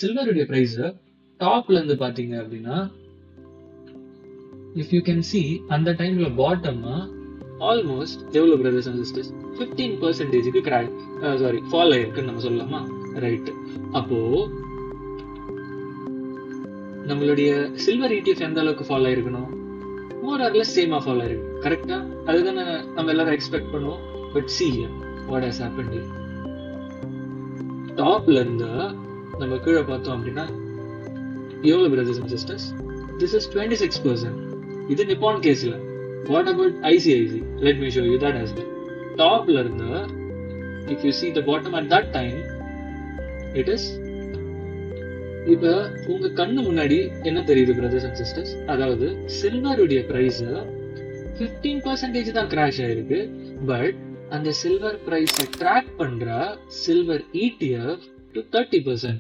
சில்வருடைய price டாப்ல இருந்து பாத்தீங்க அப்படின்னா, இஃப் யூ கேன் சி அந்த டைம்ல பாட்டம்னா ஆல்மோஸ்ட் எவ்வளவு பிரதர்ஸ் அண்ட் சிஸ்டர்ஸ் 15%க்கு ஃபால் ஆயிருக்குன்னு நம்ம சொல்லலாமா? ரைட். அப்போ நம்மளுடைய சில்வர் ETF எந்த அளவுக்கு ஃபால் ஆயிருக்கணும்? மோர் ஆர் லெஸ் சேமா ஃபால் ஆயிருக்கு. கரெக்டா? அதுதானே நம்ம எல்லாரும் எக்ஸ்பெக்ட் பண்ணுவோம். But see what has happened here. டாப்ல இருந்து நம்ம கீழே பார்த்தோம் அப்படின்னா எவ்வளவு brothers and sisters? This is 26%. இது நிப்பான் கேஸ்ல. What about ICIC? Let me show you that as well. டாப்ல இருந்து if you see the bottom at that time, it is இப்ப உங்க கண்ணு முன்னாடி என்ன தெரியுது பிரதர்ஸ் அண்ட் சிஸ்டர்ஸ்? அதாவது சில்வருடைய பிரைஸ் 15% தான் கிராஷ் ஆயிருக்கு. பட் அந்த சில்வர் பிரைஸை ட்ராக் பண்ற சில்வர் ETF to 30%.